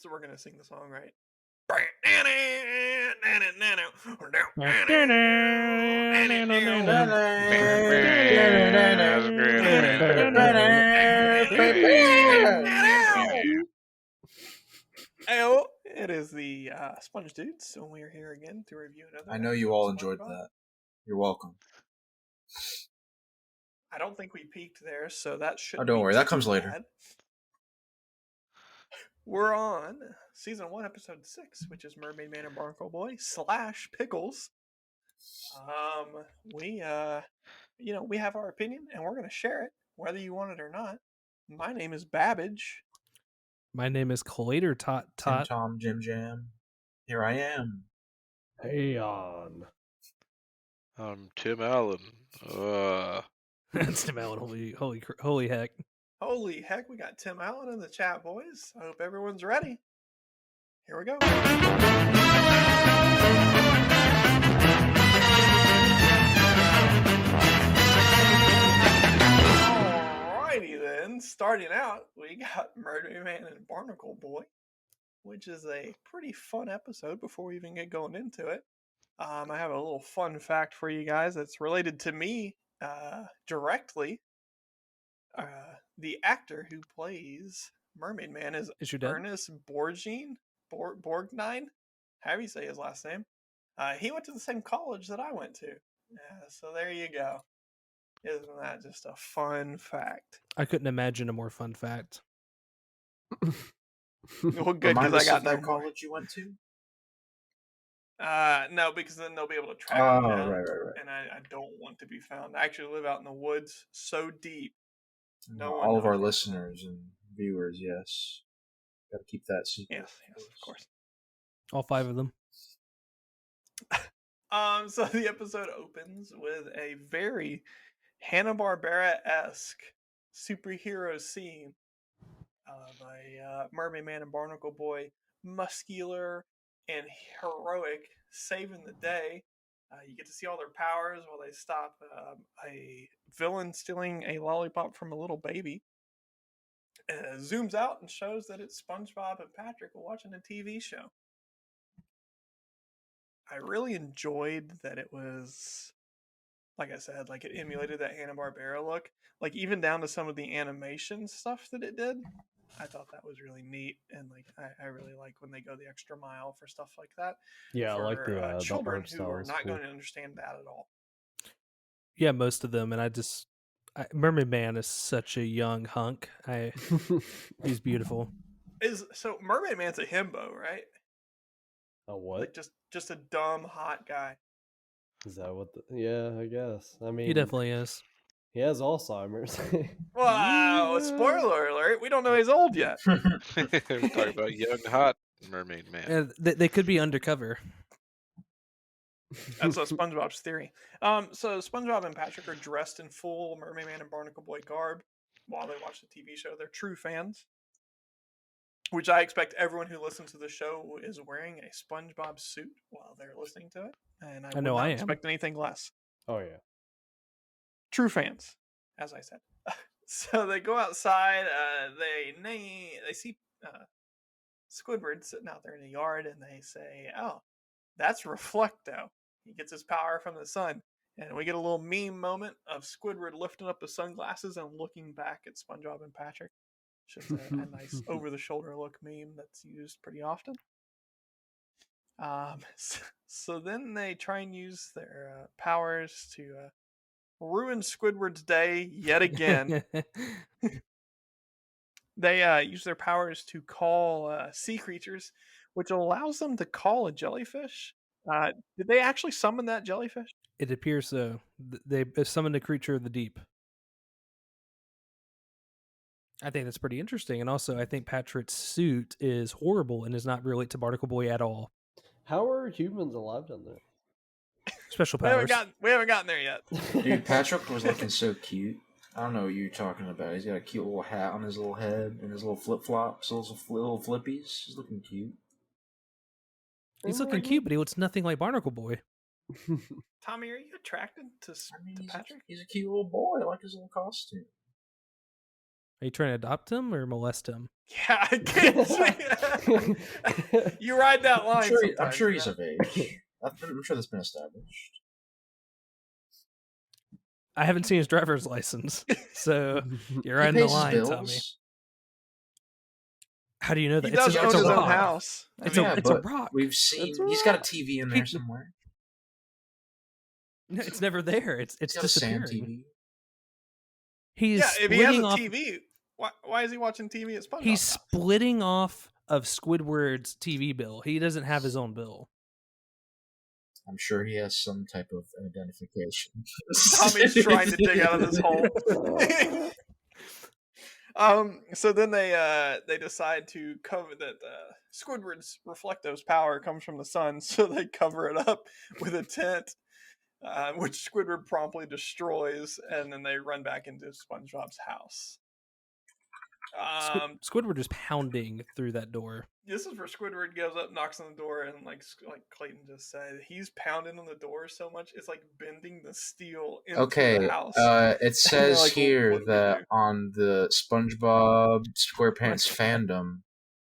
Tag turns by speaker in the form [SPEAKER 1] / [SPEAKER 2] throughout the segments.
[SPEAKER 1] So we're gonna sing the song, right? Oh, it is the SpongeDudes, so we are here again to review another.
[SPEAKER 2] I know you all enjoyed that. You're welcome.
[SPEAKER 1] I don't think we peaked there, so that should.
[SPEAKER 2] Oh, don't worry, that comes later.
[SPEAKER 1] We're on season 1, episode 6, which is Mermaid Man and Barnacle Boy / Pickles. We have our opinion, and we're gonna share it, whether you want it or not. My name is Babbage.
[SPEAKER 3] My name is Collider Tot.
[SPEAKER 2] Tim Tom Jim Jam. Here I am.
[SPEAKER 4] Hey on.
[SPEAKER 5] I'm Tim Allen.
[SPEAKER 3] That's Tim Allen. Holy heck!
[SPEAKER 1] Holy heck, we got Tim Allen in the chat, boys. I hope everyone's ready. Here we go. Alrighty then, starting out, we got Mermaid Man and Barnacle Boy, which is a pretty fun episode before we even get going into it. I have a little fun fact for you guys that's related to me directly. The actor who plays Mermaid Man is Ernest Borgnine, however you say his last name. He went to the same college that I went to. So there you go. Isn't that just a fun fact?
[SPEAKER 3] I couldn't imagine a more fun fact.
[SPEAKER 1] Well, good, because I got
[SPEAKER 2] that college you went to?
[SPEAKER 1] No, because then they'll be able to track me down. Right. And I don't want to be found. I actually live out in the woods, so deep.
[SPEAKER 2] All of our listeners and viewers, yes. Got to keep that secret.
[SPEAKER 1] Yes, of course.
[SPEAKER 3] All 5 of them.
[SPEAKER 1] So the episode opens with a very Hanna-Barbera-esque superhero scene of a Mermaid Man and Barnacle Boy, muscular and heroic, saving the day. You get to see all their powers while they stop a villain stealing a lollipop from a little baby. It zooms out and shows that it's SpongeBob and Patrick watching a TV show. I really enjoyed that it was, like I said, like it emulated that Hanna-Barbera look. Like even down to some of the animation stuff that it did. I thought that was really neat, and like I really like when they go the extra mile for stuff like that.
[SPEAKER 4] Yeah, I like the
[SPEAKER 1] children
[SPEAKER 4] the
[SPEAKER 1] who are not going to understand that at all.
[SPEAKER 3] Yeah, most of them, and Mermaid Man is such a young hunk. He's beautiful.
[SPEAKER 1] So Mermaid Man's a himbo, right?
[SPEAKER 4] A what?
[SPEAKER 1] Like just a dumb hot guy.
[SPEAKER 4] Is that what? Yeah, I guess. I mean,
[SPEAKER 3] he definitely is.
[SPEAKER 4] He has Alzheimer's.
[SPEAKER 1] Wow! Yeah. Spoiler alert! We don't know he's old yet.
[SPEAKER 5] We're talking about young, hot Mermaid Man.
[SPEAKER 3] Yeah, they could be undercover.
[SPEAKER 1] That's SpongeBob's theory. So SpongeBob and Patrick are dressed in full Mermaid Man and Barnacle Boy garb while they watch the TV show. They're true fans, which I expect everyone who listens to the show is wearing a SpongeBob suit while they're listening to it, and I would not expect anything less.
[SPEAKER 4] Oh yeah.
[SPEAKER 1] True fans, as I said. So they go outside. They see Squidward sitting out there in the yard, and they say, "Oh, that's Reflecto. He gets his power from the sun." And we get a little meme moment of Squidward lifting up his sunglasses and looking back at SpongeBob and Patrick. It's just a nice over-the-shoulder look meme that's used pretty often. So then they try and use their powers to ruin Squidward's day yet again. They use their powers to call sea creatures, which allows them to call a jellyfish. Did they actually summon that jellyfish?
[SPEAKER 3] It appears so. They summoned a creature of the deep. I think that's pretty interesting. And also, I think Patrick's suit is horrible and is not related to Barnacle Boy at all.
[SPEAKER 4] How are humans alive down there?
[SPEAKER 3] Special powers.
[SPEAKER 1] We haven't gotten there yet.
[SPEAKER 2] Dude, Patrick was looking so cute. I don't know what you're talking about. He's got a cute little hat on his little head and his little flip-flops, little flippies. He's looking cute.
[SPEAKER 3] He's looking cute, but he looks nothing like Barnacle Boy.
[SPEAKER 1] Tommy, are you attracted to Patrick?
[SPEAKER 2] He's a cute little boy. I like his little costume.
[SPEAKER 3] Are you trying to adopt him or molest him?
[SPEAKER 1] Yeah, I can't see. You ride that line
[SPEAKER 2] I'm
[SPEAKER 1] sometimes.
[SPEAKER 2] sure
[SPEAKER 1] you
[SPEAKER 2] he's
[SPEAKER 1] know?
[SPEAKER 2] of age. I'm sure that's been established.
[SPEAKER 3] I haven't seen his driver's license, so you're
[SPEAKER 2] He
[SPEAKER 3] riding the
[SPEAKER 2] pays his
[SPEAKER 3] line, Tommy.
[SPEAKER 2] bills.
[SPEAKER 3] How do you know
[SPEAKER 1] He
[SPEAKER 3] that?
[SPEAKER 1] does
[SPEAKER 3] It's
[SPEAKER 1] own his
[SPEAKER 3] a
[SPEAKER 1] own
[SPEAKER 3] rock.
[SPEAKER 1] house. I
[SPEAKER 3] It's
[SPEAKER 1] mean,
[SPEAKER 3] a
[SPEAKER 2] but
[SPEAKER 3] rock.
[SPEAKER 2] we've seen
[SPEAKER 4] It's a
[SPEAKER 2] he's got a
[SPEAKER 4] rock.
[SPEAKER 2] TV in there somewhere.
[SPEAKER 3] No, it's never there. It's
[SPEAKER 2] He's got a Sam
[SPEAKER 3] disappearing.
[SPEAKER 2] TV.
[SPEAKER 3] He's
[SPEAKER 1] yeah, if he has
[SPEAKER 3] splitting
[SPEAKER 1] a
[SPEAKER 3] off.
[SPEAKER 1] TV, why is he watching TV at SpongeBob's
[SPEAKER 3] He's
[SPEAKER 1] house?
[SPEAKER 3] splitting off of Squidward's TV bill. He doesn't have his own bill.
[SPEAKER 2] I'm sure he has some type of identification.
[SPEAKER 1] Tommy's trying to dig out of this hole. So then they decide to cover that Squidward's Reflecto's power comes from the sun, so they cover it up with a tent, which Squidward promptly destroys, and then they run back into SpongeBob's house.
[SPEAKER 3] Squidward is pounding through that door.
[SPEAKER 1] This is where Squidward goes up, knocks on the door, and like Clayton just said, he's pounding on the door so much it's like bending the steel into the house.
[SPEAKER 2] It says
[SPEAKER 1] like,
[SPEAKER 2] here
[SPEAKER 1] what do we
[SPEAKER 2] that
[SPEAKER 1] do?
[SPEAKER 2] on the SpongeBob SquarePants fandom,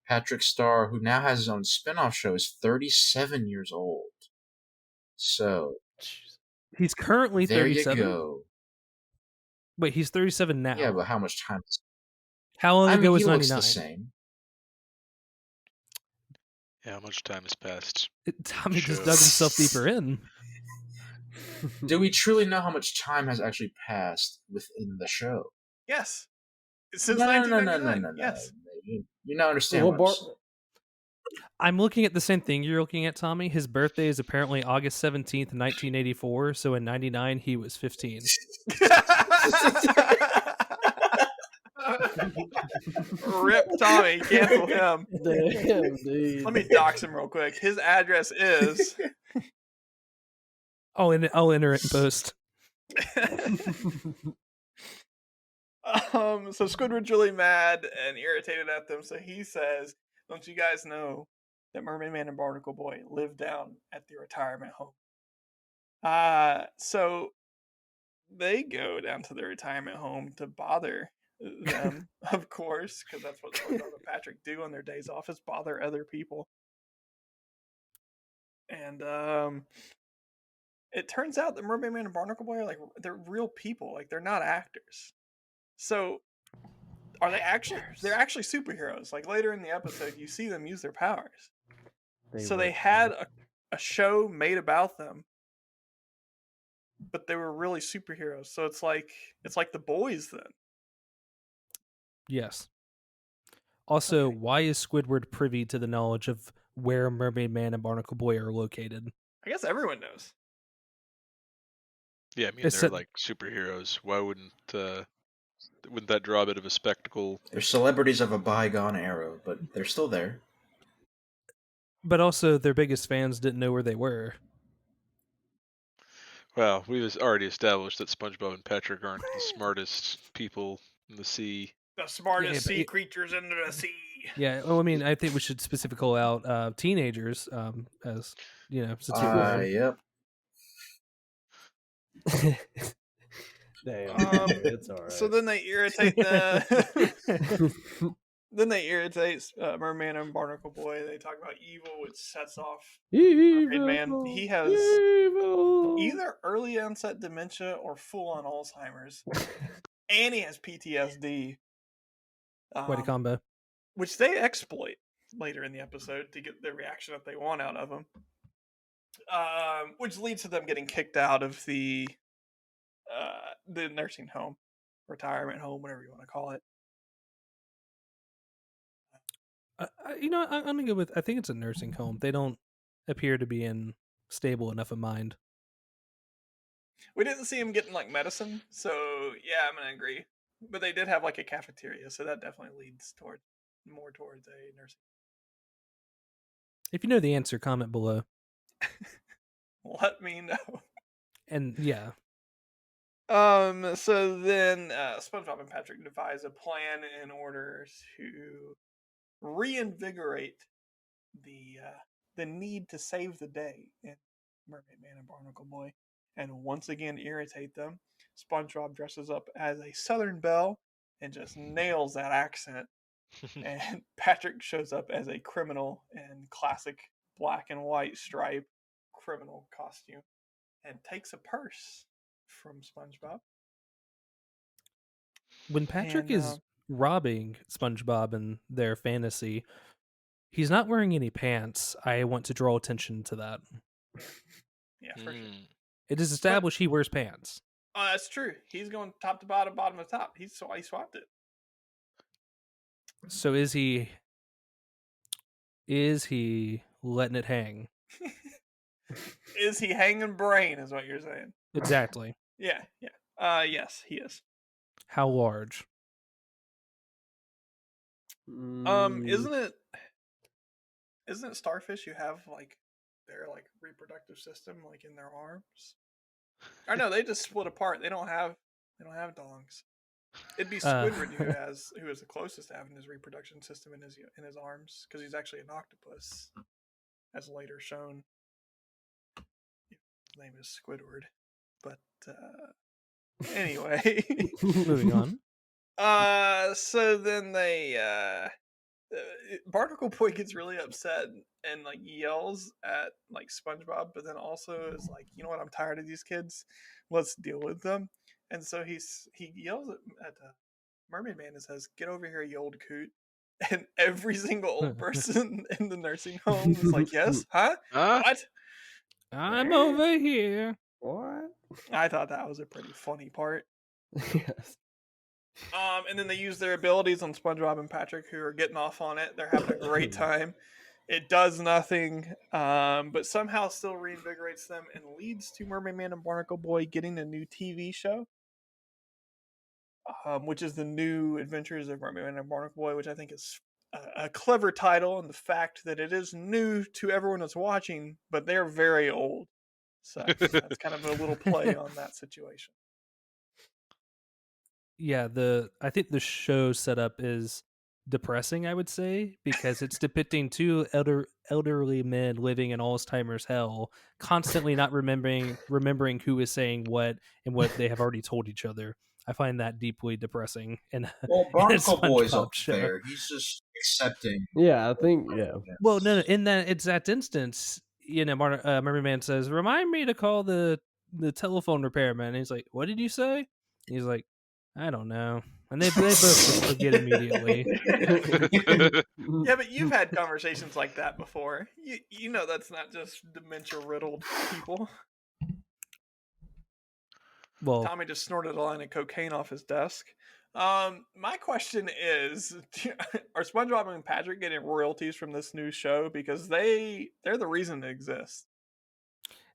[SPEAKER 2] Patrick Star, who now has his own spin-off show, is 37 years old. So
[SPEAKER 3] He's currently
[SPEAKER 2] there
[SPEAKER 3] 37.
[SPEAKER 2] you go.
[SPEAKER 3] Wait, he's 37 now.
[SPEAKER 2] Yeah, but how much time?
[SPEAKER 3] How long ago was
[SPEAKER 2] he looks
[SPEAKER 3] 99?
[SPEAKER 2] the same.
[SPEAKER 5] Yeah, how much time has passed?
[SPEAKER 3] Tommy just
[SPEAKER 5] Sure.
[SPEAKER 3] dug himself deeper in.
[SPEAKER 2] Do we truly know how much time has actually passed within the show?
[SPEAKER 1] Yes. Since
[SPEAKER 2] No.
[SPEAKER 1] 1999. Yes.
[SPEAKER 2] You're not understanding
[SPEAKER 4] Well,
[SPEAKER 2] what I'm saying.
[SPEAKER 3] I'm looking at the same thing you're looking at, Tommy. His birthday is apparently August 17th, 1984. So in 99, he was 15.
[SPEAKER 1] Rip Tommy, cancel him.
[SPEAKER 4] Damn, dude.
[SPEAKER 1] Let me dox him real quick. His address is.
[SPEAKER 3] I'll enter it in post.
[SPEAKER 1] So Squidward's really mad and irritated at them. So he says, "Don't you guys know that Mermaid Man and Barnacle Boy live down at the retirement home?" So they go down to the retirement home to bother them, of course, because that's what SpongeBob and Patrick do on their days off, is bother other people. And it turns out that Mermaid Man and Barnacle Boy are like, they're real people, like they're not actors. So are they actually? They're actually superheroes. Like later in the episode, you see them use their powers. So they had a show made about them, but they were really superheroes. So it's like The Boys then.
[SPEAKER 3] Yes. Also,
[SPEAKER 1] Okay.
[SPEAKER 3] why is Squidward privy to the knowledge of where Mermaid Man and Barnacle Boy are located?
[SPEAKER 1] I guess everyone knows.
[SPEAKER 5] Yeah, I mean,
[SPEAKER 3] It's
[SPEAKER 5] they're
[SPEAKER 3] a-
[SPEAKER 5] like superheroes. Why wouldn't that draw a bit of a spectacle?
[SPEAKER 2] They're celebrities of a bygone era, but they're still there.
[SPEAKER 3] But also, their biggest fans didn't know where they were.
[SPEAKER 5] Well, we've already established that SpongeBob and Patrick aren't the smartest people in the sea.
[SPEAKER 1] The smartest
[SPEAKER 3] but
[SPEAKER 1] sea creatures under the sea.
[SPEAKER 3] Yeah, well, I mean, I think we should specifically call out teenagers as, since
[SPEAKER 2] Yep.
[SPEAKER 4] Damn, it's alright.
[SPEAKER 1] So then they irritate Then they irritate Merman and Barnacle Boy. They talk about evil, which sets off Mermaid Man. He has either early onset dementia or full on Alzheimer's, and he has PTSD.
[SPEAKER 3] quite a combo.
[SPEAKER 1] Which they exploit later in the episode to get the reaction that they want out of him. Which leads to them getting kicked out of the nursing home, retirement home, whatever you want to call it.
[SPEAKER 3] I'm gonna go with. I think it's a nursing home. They don't appear to be in stable enough of mind.
[SPEAKER 1] We didn't see him getting like medicine, so yeah, I'm gonna agree. But they did have like a cafeteria, so that definitely leads more towards a nursing.
[SPEAKER 3] If you know the answer, comment below.
[SPEAKER 1] Let me know.
[SPEAKER 3] And yeah,
[SPEAKER 1] So then SpongeBob and Patrick devise a plan in order to reinvigorate the need to save the day in Mermaid Man and Barnacle Boy, and once again irritate them. SpongeBob dresses up as a Southern belle and just nails that accent. And Patrick shows up as a criminal in classic black and white stripe criminal costume and takes a purse from SpongeBob.
[SPEAKER 3] When Patrick
[SPEAKER 1] And,
[SPEAKER 3] is robbing SpongeBob in their fantasy, he's not wearing any pants. I want to draw attention to that.
[SPEAKER 1] Yeah, for sure.
[SPEAKER 3] It is established he wears pants.
[SPEAKER 1] Oh, that's true. He's going top to bottom, bottom to top. He swapped it.
[SPEAKER 3] So is he letting it hang?
[SPEAKER 1] Is he hanging brain? Is what you're saying?
[SPEAKER 3] Exactly.
[SPEAKER 1] Yeah. Yes, he is.
[SPEAKER 3] How large?
[SPEAKER 1] Isn't it starfish who have like their like reproductive system like in their arms? Or no, they just split apart. They don't have dongs. It'd be Squidward who is the closest to having his reproduction system in his arms, because he's actually an octopus, as later shown. His name is Squidward, but anyway,
[SPEAKER 3] Moving on.
[SPEAKER 1] So then Barnacle Boy gets really upset and like yells at like SpongeBob, but then also is like, you know what, I'm tired of these kids. Let's deal with them. And so he yells at Mermaid Man and says, "Get over here, you old coot." And every single old person in the nursing home is like, "Yes, huh? What?
[SPEAKER 3] I'm over here."
[SPEAKER 4] What?
[SPEAKER 1] I thought that was a pretty funny part.
[SPEAKER 4] Yes.
[SPEAKER 1] And then they use their abilities on SpongeBob and Patrick, who are getting off on it. They're having a great time. It does nothing, but somehow still reinvigorates them and leads to Mermaid Man and Barnacle Boy getting a new TV show, which is the New Adventures of Mermaid Man and Barnacle Boy, which I think is a clever title, and the fact that it is new to everyone that's watching, but they're very old. So that's kind of a little play on that situation.
[SPEAKER 3] Yeah, I think the show setup is depressing, I would say, because it's depicting two elderly men living in Alzheimer's hell, constantly not remembering who is saying what and what they have already told each other. I find that deeply depressing.
[SPEAKER 2] Well, Barnacle Boy's
[SPEAKER 3] SpongeBob
[SPEAKER 2] up
[SPEAKER 3] show.
[SPEAKER 2] there. He's just accepting.
[SPEAKER 4] Yeah, I think, yeah.
[SPEAKER 3] Well, no, in that exact instance, Mermaid Man says, "Remind me to call the telephone repairman." And he's like, "What did you say?" And he's like, "I don't know." And they both just forget immediately.
[SPEAKER 1] Yeah, but you've had conversations like that before. You know that's not just dementia riddled people.
[SPEAKER 3] Well,
[SPEAKER 1] Tommy just snorted a line of cocaine off his desk. My question is, are SpongeBob and Patrick getting royalties from this new show? Because they're the reason it exists.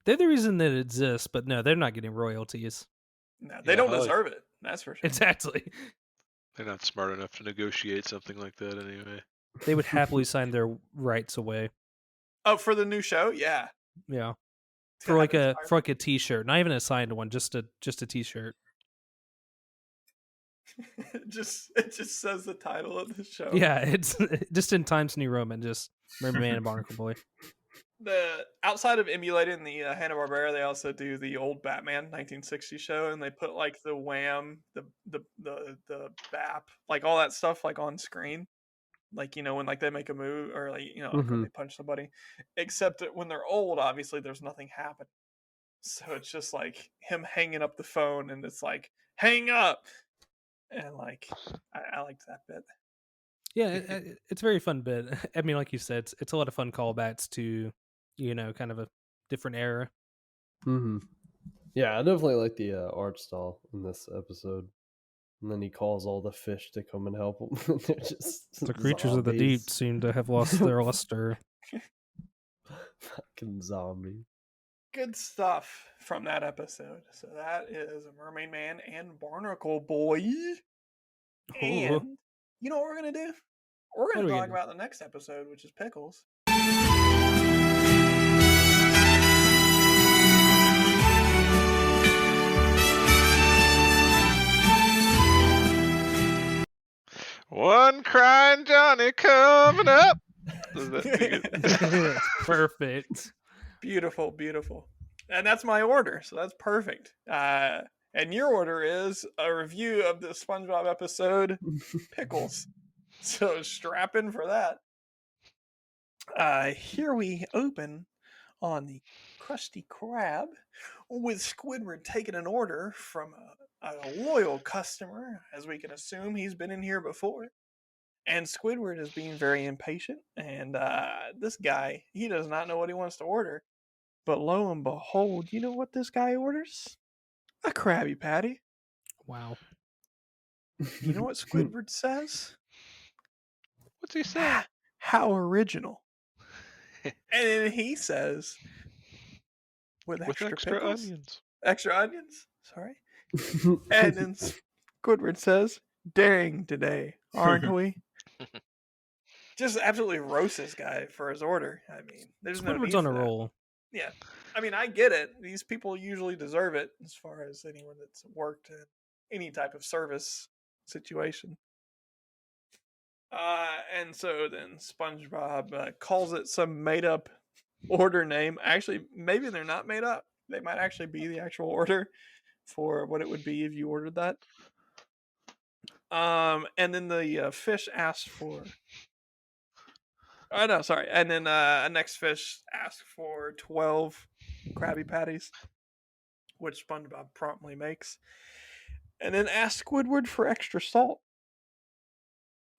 [SPEAKER 3] they're the reason that it exists, but no, they're not getting royalties.
[SPEAKER 1] No, they don't deserve it. That's for sure.
[SPEAKER 3] Exactly.
[SPEAKER 5] They're not smart enough to negotiate something like that anyway.
[SPEAKER 3] They would happily sign their rights away.
[SPEAKER 1] Oh, for the new show? Yeah.
[SPEAKER 3] Yeah.
[SPEAKER 1] It's
[SPEAKER 3] For
[SPEAKER 1] gonna
[SPEAKER 3] like
[SPEAKER 1] have
[SPEAKER 3] a t-shirt, not even a signed one, just a t-shirt.
[SPEAKER 1] it just says the title of the show.
[SPEAKER 3] Yeah, it's just in Times New Roman, just Mermaid Man and Barnacle Boy.
[SPEAKER 1] The outside of emulating the Hanna-Barbera, they also do the old Batman 1960 show, and they put like the Wham, the BAP, like all that stuff like on screen, like, you know, when like they make a move or like, you know, like when they punch somebody. Except that when they're old, obviously there's nothing happening, so it's just like him hanging up the phone, and it's like hang up, and like I liked that bit.
[SPEAKER 3] Yeah, it's a very fun bit. I mean, like you said, it's a lot of fun callbacks to, you know, kind of a different era.
[SPEAKER 4] Mm-hmm. Yeah, I definitely like the art style in this episode. And then he calls all the fish to come and help him. They're just
[SPEAKER 3] The creatures of the deep
[SPEAKER 4] zombies.
[SPEAKER 3] seem to have lost their luster.
[SPEAKER 4] Fucking zombie.
[SPEAKER 1] Good stuff from that episode. So that is Mermaid Man and Barnacle Boy. And you know what we're going to do? We're going to talk about the next episode, which is Pickles.
[SPEAKER 5] One crying Johnny coming up.
[SPEAKER 3] That's perfect.
[SPEAKER 1] Beautiful, beautiful. And that's my order, so that's perfect. And your order is a review of the SpongeBob episode, Pickles. So strap in for that. Here we open on the Krusty Krab with Squidward taking an order from a loyal customer, as we can assume he's been in here before. And Squidward is being very impatient, and this guy, he does not know what he wants to order. But lo and behold, you know what this guy orders? A Krabby Patty.
[SPEAKER 3] Wow.
[SPEAKER 1] You know what Squidward says?
[SPEAKER 5] What's he say?
[SPEAKER 1] How original. And then he says, with
[SPEAKER 5] With
[SPEAKER 1] extra
[SPEAKER 5] extra
[SPEAKER 1] pickles?
[SPEAKER 5] onions.
[SPEAKER 1] Extra onions? Sorry. And then Squidward says, dang today, aren't we? Just absolutely roast this guy for his order. I mean, there's no need
[SPEAKER 3] Squidward's on a
[SPEAKER 1] for that.
[SPEAKER 3] roll.
[SPEAKER 1] Yeah. I mean, I get it. These people usually deserve it as far as anyone that's worked in any type of service situation. And so then SpongeBob calls it some made up order name. Actually, maybe they're not made up. They might actually be the actual order for what it would be if you ordered that. And then the fish asks for. Oh no, sorry. And then next fish asks for 12 Krabby Patties, which SpongeBob promptly makes. And then asks Squidward for extra salt.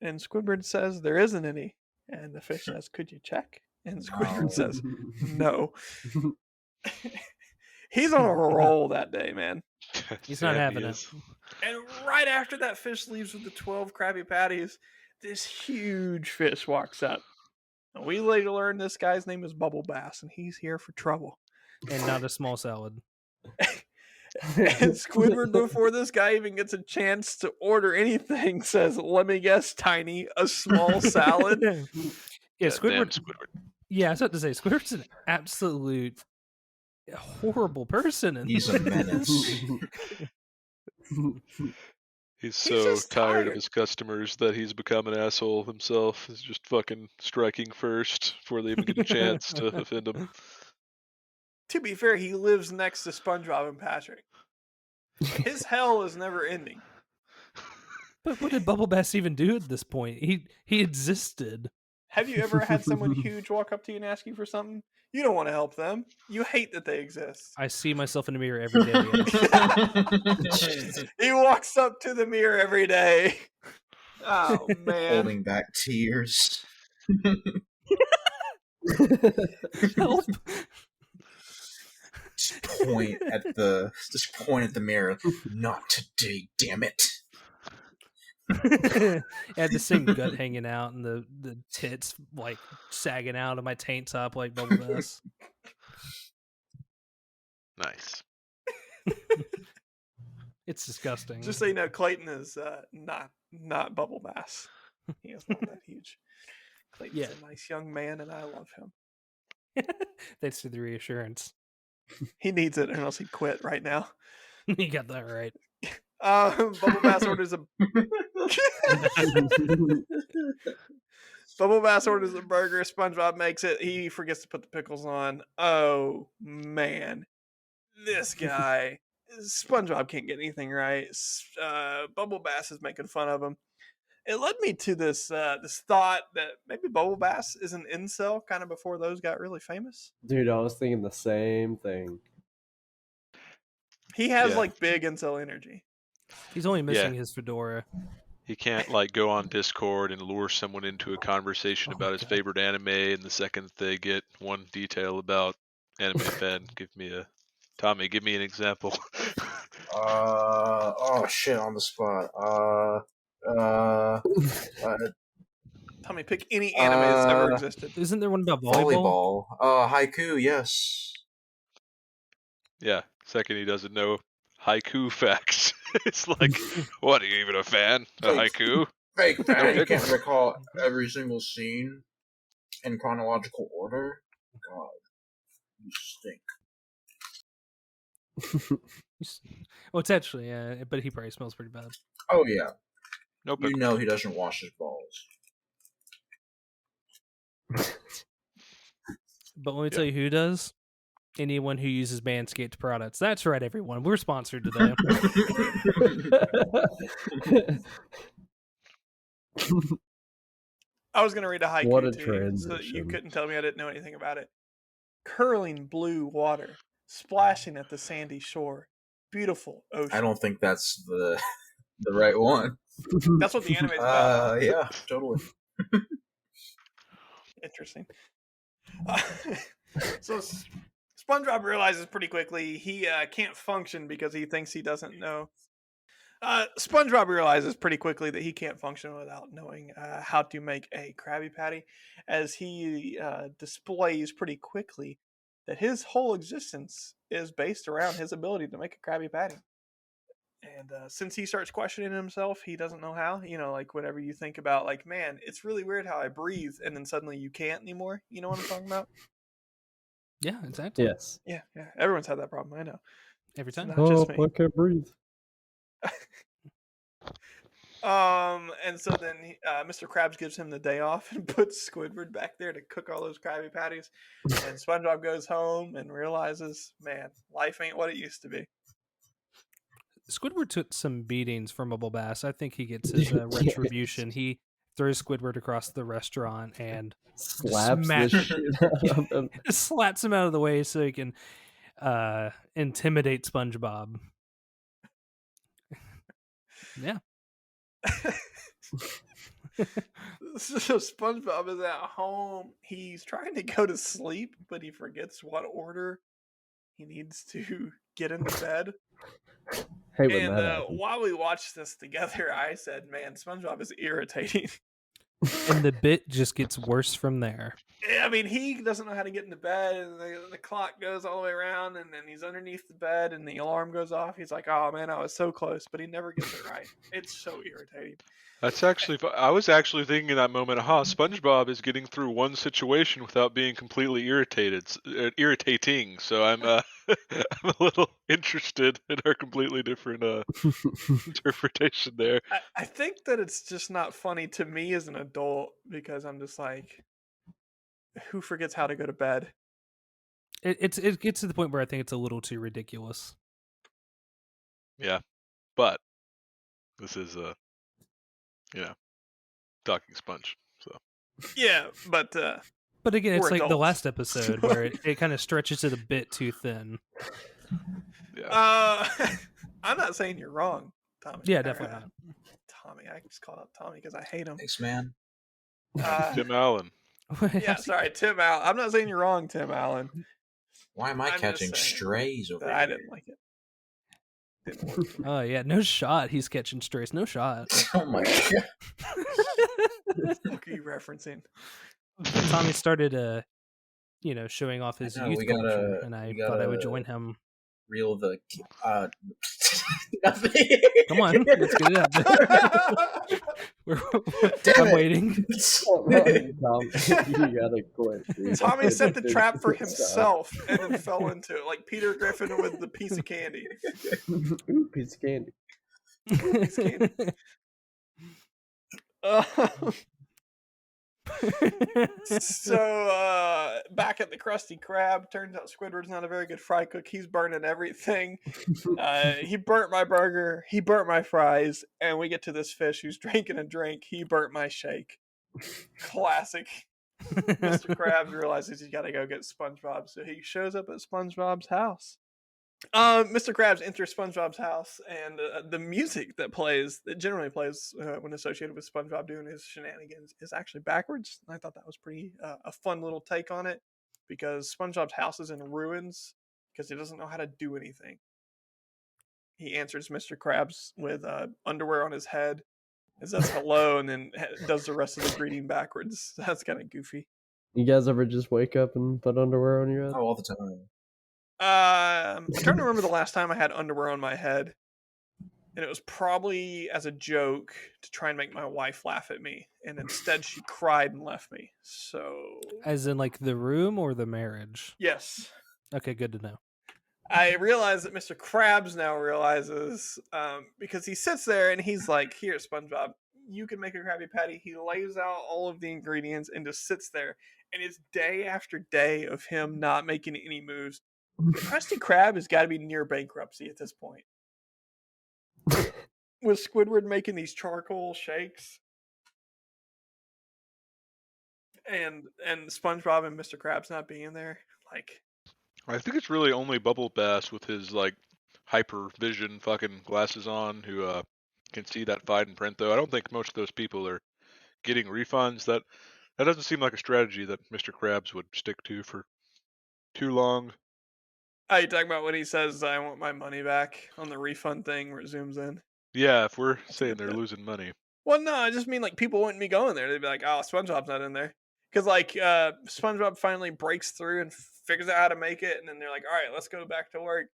[SPEAKER 1] And Squidward says there isn't any. And the fish says, could you check? And Squidward says, no. He's on a roll that day, man.
[SPEAKER 3] He's not
[SPEAKER 5] Yeah,
[SPEAKER 3] having
[SPEAKER 5] he
[SPEAKER 3] it.
[SPEAKER 5] is.
[SPEAKER 1] And right after that fish leaves with the 12 Krabby Patties, this huge fish walks up. And we later learn this guy's name is Bubble Bass, and he's here for trouble.
[SPEAKER 3] And not a small salad.
[SPEAKER 1] And Squidward, before this guy even gets a chance to order anything, says, let me guess, Tiny, a small salad.
[SPEAKER 3] Yeah,
[SPEAKER 5] Damn
[SPEAKER 3] Squidward.
[SPEAKER 5] Squidward.
[SPEAKER 3] Yeah, I was about to say, Squidward's an absolute horrible person. And
[SPEAKER 2] He's a menace.
[SPEAKER 5] He's
[SPEAKER 1] He's
[SPEAKER 5] so
[SPEAKER 1] just
[SPEAKER 5] tired of
[SPEAKER 1] tired.
[SPEAKER 5] his customers that he's become an asshole himself. He's just fucking striking first before they even get a chance to offend him.
[SPEAKER 1] To be fair, he lives next to SpongeBob and Patrick. His hell is never ending.
[SPEAKER 3] But what did Bubble Bass even do at this point? He existed.
[SPEAKER 1] Have you ever had someone huge walk up to you and ask you for something? You don't want to help them. You hate that they exist.
[SPEAKER 3] I see myself in the mirror every day.
[SPEAKER 1] He walks up to the mirror every day. Oh, man.
[SPEAKER 2] Holding back tears.
[SPEAKER 3] Help.
[SPEAKER 2] Just point at the mirror. Not today, damn it.
[SPEAKER 3] I had the same gut hanging out and the tits like sagging out of my tank top like Bubble Bass.
[SPEAKER 5] Nice.
[SPEAKER 3] It's disgusting.
[SPEAKER 1] Just so you know, Clayton is not Bubble Bass. He is not that huge. Clayton's
[SPEAKER 3] Yeah.
[SPEAKER 1] a nice young man, and I love him.
[SPEAKER 3] Thanks to the reassurance.
[SPEAKER 1] He needs it, or else he'd quit right now.
[SPEAKER 3] You got that right.
[SPEAKER 1] Bubble Bass orders a Bubble Bass orders a burger. SpongeBob makes it. He forgets to put the pickles on. Oh man, this guy. SpongeBob can't get anything right. Bubble Bass is making fun of him. It led me to this thought that maybe Bubble Bass is an incel, kind of before those got really famous.
[SPEAKER 4] Dude, I was thinking the same thing.
[SPEAKER 1] He has
[SPEAKER 5] Yeah.
[SPEAKER 1] like big incel energy.
[SPEAKER 3] He's only missing his fedora.
[SPEAKER 5] He can't like go on Discord and lure someone into a conversation
[SPEAKER 3] Oh
[SPEAKER 5] about
[SPEAKER 3] my
[SPEAKER 5] his
[SPEAKER 3] God.
[SPEAKER 5] favorite anime, and the second they get one detail about anime fan, give me an example.
[SPEAKER 2] Oh shit, on the spot.
[SPEAKER 1] Tommy, pick any anime that's ever
[SPEAKER 2] Uh,
[SPEAKER 1] existed.
[SPEAKER 3] Isn't there one about volleyball?
[SPEAKER 2] volleyball. Haiku, yes.
[SPEAKER 5] Yeah, second he doesn't know haiku facts. It's like, what, are you even a fan of
[SPEAKER 2] Like-
[SPEAKER 5] haiku?
[SPEAKER 2] Fake fan. You
[SPEAKER 5] Pickles.
[SPEAKER 2] can't recall every single scene in chronological order. God, you stink.
[SPEAKER 3] Well, it's actually, but he probably smells pretty bad.
[SPEAKER 2] Oh yeah,
[SPEAKER 5] No
[SPEAKER 2] you
[SPEAKER 5] pickles.
[SPEAKER 2] know he doesn't wash his balls.
[SPEAKER 3] But let me tell you who does. Anyone who uses Manscaped products. That's right, everyone. We're sponsored today.
[SPEAKER 1] I was going to read a haiku
[SPEAKER 4] What a
[SPEAKER 1] to you, so that you
[SPEAKER 4] transition.
[SPEAKER 1] couldn't tell me I didn't know anything about it. Curling blue water, splashing at the sandy shore. Beautiful ocean.
[SPEAKER 2] I don't think that's the right one.
[SPEAKER 1] That's what the anime's about.
[SPEAKER 2] Yeah, totally.
[SPEAKER 1] Interesting. So SpongeBob realizes pretty quickly he can't function because he thinks he doesn't know. SpongeBob realizes pretty quickly that he can't function without knowing how to make a Krabby Patty, as he displays pretty quickly that his whole existence is based around his ability to make a Krabby Patty. And since he starts questioning himself, he doesn't know how. You know, like whenever you think about, like, man, it's really weird how I breathe, and then suddenly you can't anymore. You know what I'm talking about?
[SPEAKER 3] Yeah, exactly.
[SPEAKER 4] Yes.
[SPEAKER 1] Yeah. Everyone's had that problem. I know.
[SPEAKER 3] Every
[SPEAKER 1] It's
[SPEAKER 3] time.
[SPEAKER 1] not just me.
[SPEAKER 4] I can't breathe.
[SPEAKER 1] And so then Mr. Krabs gives him the day off and puts Squidward back there to cook all those Krabby Patties. And SpongeBob goes home and realizes, man, life ain't what it used to be.
[SPEAKER 3] Squidward took some beatings from Bubble Bass. I think he gets his retribution. He throws Squidward across the restaurant and
[SPEAKER 4] Slaps the
[SPEAKER 3] smash-
[SPEAKER 4] shit out of him.
[SPEAKER 3] slaps him out of the way so he can intimidate SpongeBob. Yeah.
[SPEAKER 1] So SpongeBob is at home. He's trying to go to sleep, but he forgets what order he needs to get into bed.
[SPEAKER 4] Hey, when
[SPEAKER 1] And
[SPEAKER 4] that happens.
[SPEAKER 1] while we watched this together, I said, man, SpongeBob is irritating.
[SPEAKER 3] And the bit just gets worse from there.
[SPEAKER 1] I mean, he doesn't know how to get into bed, and the clock goes all the way around, and then he's underneath the bed, and the alarm goes off. He's like, oh, man, I was so close, but he never gets it right. It's so irritating.
[SPEAKER 5] That's actually. I was actually thinking in that moment, SpongeBob is getting through one situation without being completely irritating. So I'm I'm a little interested in our completely different interpretation there.
[SPEAKER 1] I think that it's just not funny to me as an adult, because I'm just like, who forgets how to go to bed?
[SPEAKER 3] It gets to the point where I think it's a little too ridiculous.
[SPEAKER 5] Yeah, but this is talking sponge. So
[SPEAKER 1] Yeah, but
[SPEAKER 3] But again, it's
[SPEAKER 1] We're
[SPEAKER 3] like the
[SPEAKER 1] adults.
[SPEAKER 3] last episode where it kind of stretches it a bit too thin.
[SPEAKER 5] yeah,
[SPEAKER 1] I'm not saying you're wrong, Tommy.
[SPEAKER 3] Yeah,
[SPEAKER 1] Or,
[SPEAKER 3] definitely not.
[SPEAKER 1] Tommy, I just called out Tommy because I hate him.
[SPEAKER 2] Thanks, man.
[SPEAKER 5] Tim Allen.
[SPEAKER 1] Yeah, sorry, Tim Allen. I'm not saying you're wrong, Tim Allen.
[SPEAKER 2] Why am I
[SPEAKER 1] I'm just
[SPEAKER 2] catching
[SPEAKER 1] saying
[SPEAKER 2] strays over
[SPEAKER 1] But
[SPEAKER 2] here?
[SPEAKER 1] I didn't like it. Didn't work. For me.
[SPEAKER 3] Oh yeah, no shot. He's catching strays. No shot.
[SPEAKER 2] Oh my god.
[SPEAKER 1] What are you referencing?
[SPEAKER 3] Tommy started, showing off his
[SPEAKER 2] know,
[SPEAKER 3] youth
[SPEAKER 2] we gotta-
[SPEAKER 3] culture, and I
[SPEAKER 2] we
[SPEAKER 3] thought I would
[SPEAKER 2] gotta-
[SPEAKER 3] join him.
[SPEAKER 2] Reel the nothing.
[SPEAKER 3] Come on, let's get it out there.
[SPEAKER 2] Damn
[SPEAKER 3] I'm
[SPEAKER 2] it.
[SPEAKER 3] waiting.
[SPEAKER 4] Tom, you gotta quit. Dude.
[SPEAKER 1] Tommy set the trap for
[SPEAKER 4] Stop.
[SPEAKER 1] himself and then fell into it, like Peter Griffin with the piece of candy.
[SPEAKER 4] Ooh, piece of candy.
[SPEAKER 1] Piece of candy. So back at the Krusty Krab, turns out Squidward's not a very good fry cook. He's burning everything. He burnt my burger, he burnt my fries, and we get to this fish who's drinking a drink. He burnt my shake. Classic. Mr. Krabs realizes he's got to go get SpongeBob, so he shows up at SpongeBob's house. Mr. Krabs enters SpongeBob's house, and the music that generally plays when associated with SpongeBob doing his shenanigans, is actually backwards. I thought that was pretty a fun little take on it, because SpongeBob's house is in ruins because he doesn't know how to do anything. He answers Mr. Krabs with underwear on his head, and says hello, and then does the rest of the greeting backwards. That's kind of goofy.
[SPEAKER 4] You guys ever just wake up and put underwear on your head?
[SPEAKER 2] Oh, all the time.
[SPEAKER 1] I'm trying to remember the last time I had underwear on my head, and it was probably as a joke to try and make my wife laugh at me, and instead she cried and left me. So,
[SPEAKER 3] As in, like, the room or the marriage?
[SPEAKER 1] yes,
[SPEAKER 3] Okay, good to know.
[SPEAKER 1] I realize that Mr. Krabs now realizes, because he sits there and he's like, "Here, SpongeBob, you can make a Krabby Patty." He lays out all of the ingredients and just sits there, and it's day after day of him not making any moves. The Krusty Krab has got to be near bankruptcy at this point. With Squidward making these charcoal shakes. and SpongeBob and Mr. Krabs not being there. Like,
[SPEAKER 5] I think it's really only Bubble Bass with his like hyper vision fucking glasses on who can see that fine print though. I don't think most of those people are getting refunds. That doesn't seem like a strategy that Mr. Krabs would stick to for too long.
[SPEAKER 1] are you talking about when he says, "I want my money back" on the refund thing where it zooms in?
[SPEAKER 5] Yeah, if we're
[SPEAKER 1] That's a
[SPEAKER 5] saying
[SPEAKER 1] good
[SPEAKER 5] they're
[SPEAKER 1] bit.
[SPEAKER 5] losing money.
[SPEAKER 1] Well, no, I just mean like people wouldn't be going there. They'd be like, "Oh, SpongeBob's not in there," because like SpongeBob finally breaks through and figures out how to make it, and then they're like, "All right, let's go back to work."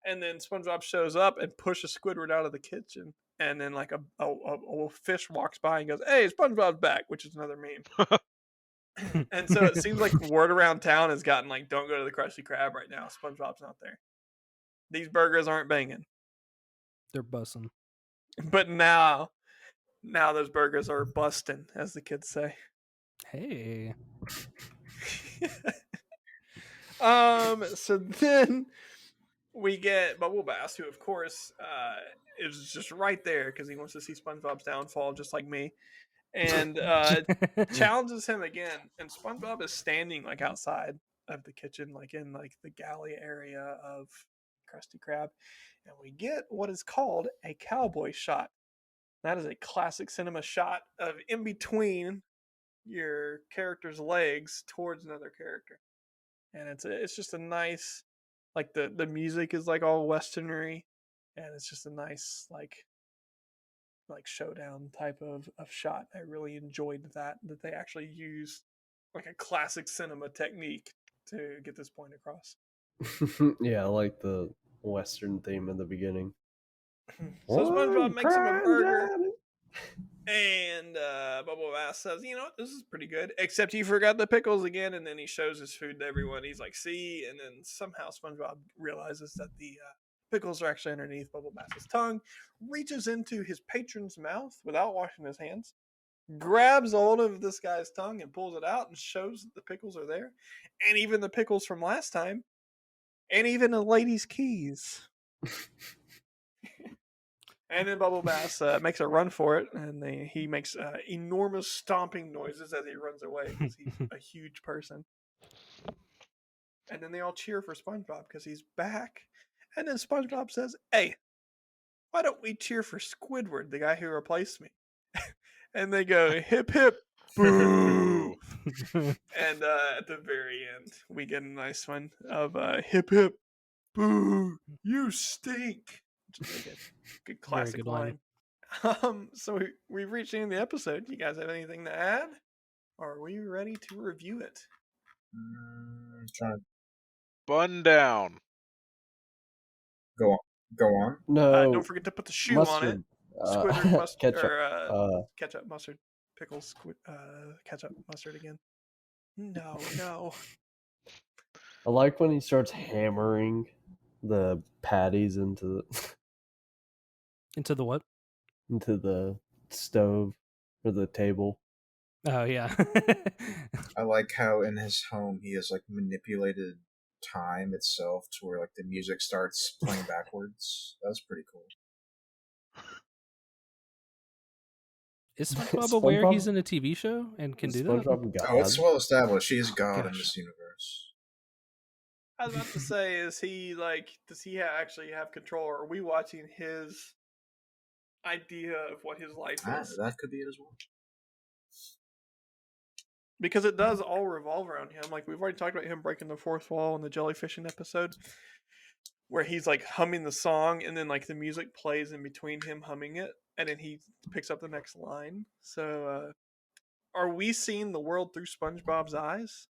[SPEAKER 1] And then SpongeBob shows up and pushes Squidward out of the kitchen, and then like a fish walks by and goes, "Hey, SpongeBob's back," which is another meme. And so it seems like word around town has gotten like, "Don't go to the Krusty Krab right now. SpongeBob's not there. These burgers aren't banging."
[SPEAKER 3] They're bussing.
[SPEAKER 1] But now those burgers are busting, as the kids say.
[SPEAKER 3] Hey.
[SPEAKER 1] So then we get Bubble Bass, who of course is just right there because he wants to see SpongeBob's downfall, just like me, and challenges him again. And SpongeBob is standing like outside of the kitchen, like in like the galley area of Krusty Krab, and we get what is called a cowboy shot. That is a classic cinema shot of in between your character's legs towards another character, and it's just a nice, like the music is like all westernery, and it's just a nice like showdown type of shot. I really enjoyed that they actually used like a classic cinema technique to get this point across.
[SPEAKER 4] Yeah, I like the Western theme in the beginning.
[SPEAKER 1] So SpongeBob
[SPEAKER 4] I'm
[SPEAKER 1] makes him a
[SPEAKER 4] crying,
[SPEAKER 1] burger.
[SPEAKER 4] Johnny.
[SPEAKER 1] And Bubble Bass says, "You know what? This is pretty good. Except he forgot the pickles again." And then he shows his food to everyone. He's like, "See?" And then somehow SpongeBob realizes that the pickles are actually underneath Bubble Bass's tongue, reaches into his patron's mouth without washing his hands, grabs hold of this guy's tongue and pulls it out and shows that the pickles are there. And even the pickles from last time. And even a lady's keys. And then Bubble Bass makes a run for it, and he makes enormous stomping noises as he runs away because he's a huge person. And then they all cheer for SpongeBob because he's back. And then SpongeBob says, "Hey, why don't we cheer for Squidward, the guy who replaced me?" And they go, "Hip hip, boo!" And at the very end, we get a nice one of "Hip hip, boo! You stink!" Which is like a good classic
[SPEAKER 3] good line.
[SPEAKER 1] So we've reached the end of the episode. You guys have anything to add? Or are we ready to review it?
[SPEAKER 2] Trying to
[SPEAKER 5] Bun down.
[SPEAKER 2] go on.
[SPEAKER 4] No,
[SPEAKER 1] Don't forget to put the shoe on it.
[SPEAKER 4] mustard.
[SPEAKER 1] Squidward mustard
[SPEAKER 4] Ketchup.
[SPEAKER 1] or ketchup, mustard, pickles, ketchup, mustard again. No.
[SPEAKER 4] I like when he starts hammering the patties into
[SPEAKER 3] Into the what?
[SPEAKER 4] the stove or the table.
[SPEAKER 3] Oh yeah.
[SPEAKER 2] I like how in his home he has like manipulated time itself to where like the music starts playing backwards. That was pretty cool.
[SPEAKER 3] Is SpongeBob aware he's
[SPEAKER 4] SpongeBob-
[SPEAKER 3] in a TV show and can do that?
[SPEAKER 4] SpongeBob God.
[SPEAKER 2] Oh, it's well established. He is God in
[SPEAKER 3] Gosh.
[SPEAKER 2] this universe.
[SPEAKER 1] I was about to say, does he actually have control, or are we watching his idea of what his life is?
[SPEAKER 2] That could be it as well.
[SPEAKER 1] Because it does all revolve around him. Like, we've already talked about him breaking the fourth wall in the jellyfishing episode, where he's like humming the song, and then like the music plays in between him humming it, and then he picks up the next line. So, are we seeing the world through SpongeBob's eyes?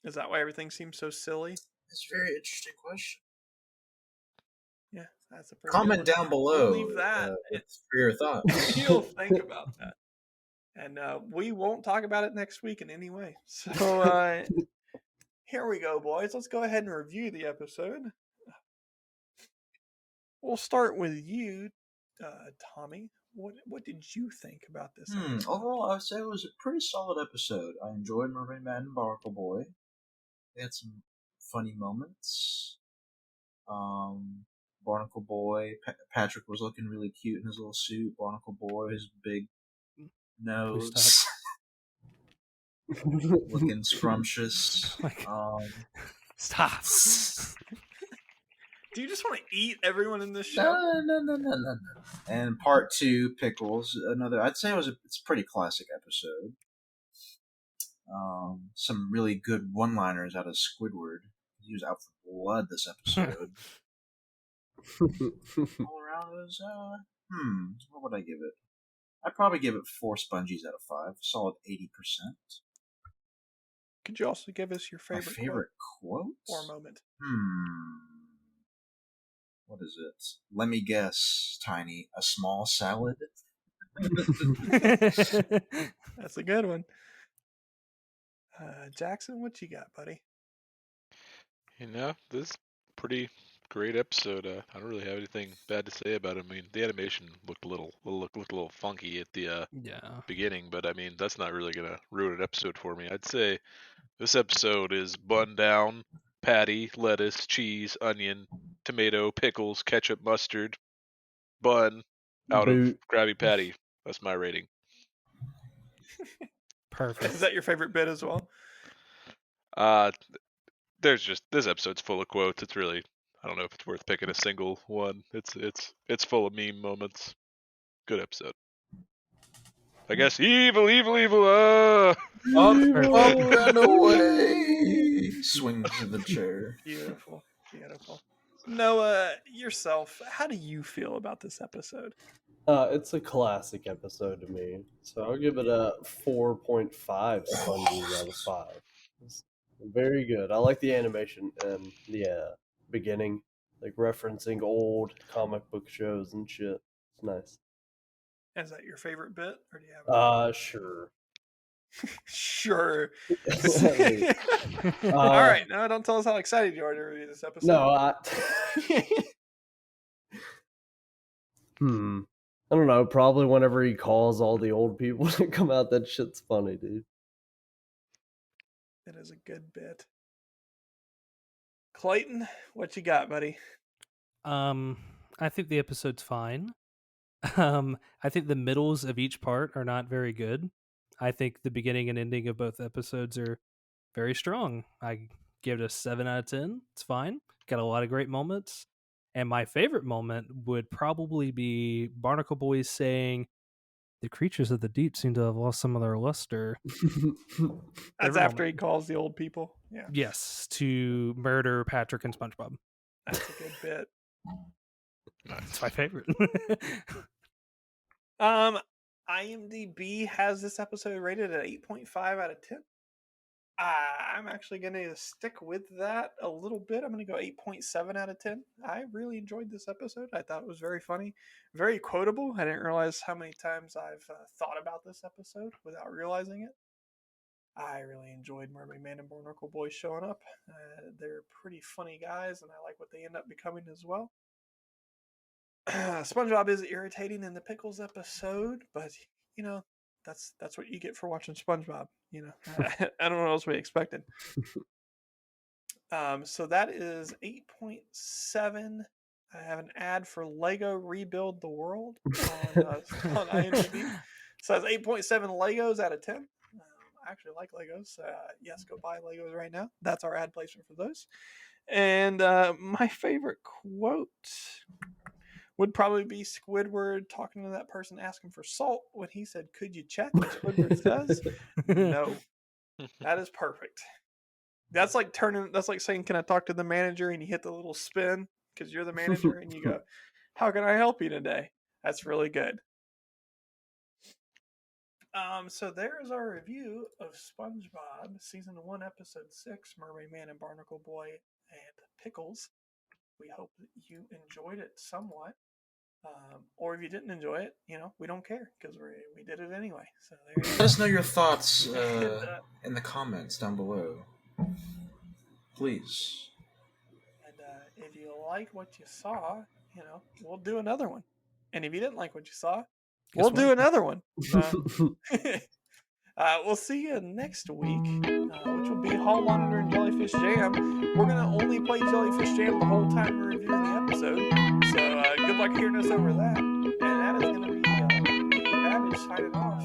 [SPEAKER 1] Is that why everything seems so silly?
[SPEAKER 2] It's a very interesting question.
[SPEAKER 1] Yeah, that's a pretty
[SPEAKER 2] Comment
[SPEAKER 1] good one.
[SPEAKER 2] down below.
[SPEAKER 1] We'll leave that.
[SPEAKER 2] For your thoughts.
[SPEAKER 1] You'll think about that. And we won't talk about it next week in any way. So here we go, boys. Let's go ahead and review the episode. We'll start with you, Tommy. What did you think about this episode?
[SPEAKER 2] Overall, I would say it was a pretty solid episode. I enjoyed Mermaid and Barnacle Boy. They had some funny moments. Barnacle Boy, Patrick was looking really cute in his little suit. Barnacle Boy, his big nose, looking scrumptious.
[SPEAKER 3] Like-
[SPEAKER 2] Um,
[SPEAKER 3] Stop.
[SPEAKER 1] Do you just want to eat everyone in this show?
[SPEAKER 2] no. And part 2, Pickles. Another, I'd say it's a pretty classic episode. Some really good one-liners out of Squidward. He was out for blood this episode. All around was, what would I give it? I'd probably give it 4 Spongies out of 5. Solid 80%.
[SPEAKER 1] Could you also give us your
[SPEAKER 2] My
[SPEAKER 1] favorite,
[SPEAKER 2] favorite quote?
[SPEAKER 1] or moment?
[SPEAKER 2] What is it? Let me guess, Tiny. A small salad?
[SPEAKER 1] That's a good one. Jackson, what you got, buddy?
[SPEAKER 5] You know, this is a pretty great episode. I don't really have anything bad to say about it. I mean, the animation looked a little funky at the
[SPEAKER 3] Yeah.
[SPEAKER 5] beginning, but I mean, that's not really gonna ruin an episode for me. I'd say this episode is bun down, patty, lettuce, cheese, onion, tomato, pickles, ketchup, mustard, bun, out of
[SPEAKER 4] Boot.
[SPEAKER 5] Krabby Patty. That's my rating.
[SPEAKER 3] Perfect.
[SPEAKER 1] Is that your favorite bit as well?
[SPEAKER 5] This episode's full of quotes. It's really, I don't know if it's worth picking a single one. It's full of meme moments. Good episode. I guess evil.
[SPEAKER 2] Up and away! Swings to the chair.
[SPEAKER 1] Beautiful. Noah, yourself, how do you feel about this episode?
[SPEAKER 4] It's a classic episode to me, so I'll give it a 4.5 sponges out of 5. It's very good. I like the animation and the beginning, like referencing old comic book shows and shit. It's nice.
[SPEAKER 1] Is that your favorite bit, or do you have?
[SPEAKER 4] Sure.
[SPEAKER 1] Sure.
[SPEAKER 4] Uh,
[SPEAKER 1] All right. No, don't tell us how excited you are to review this episode.
[SPEAKER 4] No, I don't know. Probably whenever he calls all the old people to come out, that shit's funny, dude.
[SPEAKER 1] It is a good bit. Clayton, what you got, buddy?
[SPEAKER 3] I think the episode's fine. I think the middles of each part are not very good. I think the beginning and ending of both episodes are very strong. I give it a 7 out of 10. It's fine. Got a lot of great moments. And my favorite moment would probably be Barnacle Boys saying, "The creatures of the deep seem to have lost some of their luster."
[SPEAKER 1] That's after he calls the old people. Yeah.
[SPEAKER 3] Yes, to murder Patrick and SpongeBob.
[SPEAKER 1] That's a good bit.
[SPEAKER 3] It's my favorite.
[SPEAKER 1] IMDb has this episode rated at 8.5 out of 10. I'm actually going to stick with that a little bit. I'm going to go 8.7 out of 10. I really enjoyed this episode. I thought it was very funny, very quotable. I didn't realize how many times I've thought about this episode without realizing it. I really enjoyed Mermaid Man and Barnacle Boy showing up. They're pretty funny guys, and I like what they end up becoming as well. SpongeBob is irritating in the Pickles episode, but you know, that's what you get for watching SpongeBob. You know, I don't know what else we expected. So that is 8.7. I have an ad for Lego Rebuild the World on IMDb. So that's 8.7 Legos out of 10. I actually like Legos. Yes, go buy Legos right now. That's our ad placement for those. And my favorite quote would probably be Squidward talking to that person asking for salt when he said, "Could you check?" And Squidward says, "No." That is perfect. That's like saying, "Can I talk to the manager?" And you hit the little spin because you're the manager and you go, "How can I help you today?" That's really good. So there's our review of SpongeBob Season 1, Episode 6, Mermaid Man and Barnacle Boy and Pickles. We hope that you enjoyed it somewhat. Or if you didn't enjoy it, you know, we don't care because we did it anyway. So there you
[SPEAKER 2] Let
[SPEAKER 1] go.
[SPEAKER 2] us know your thoughts in the comments down below. Please.
[SPEAKER 1] And if you like what you saw, you know, we'll do another one. And if you didn't like what you saw, we'll do another one. We'll see you next week, which will be Hall Monitor and Jellyfish Jam. We're going to only play Jellyfish Jam the whole time we're reviewing the episode. So good luck hearing us over that. And that is going to be Babbage signing off.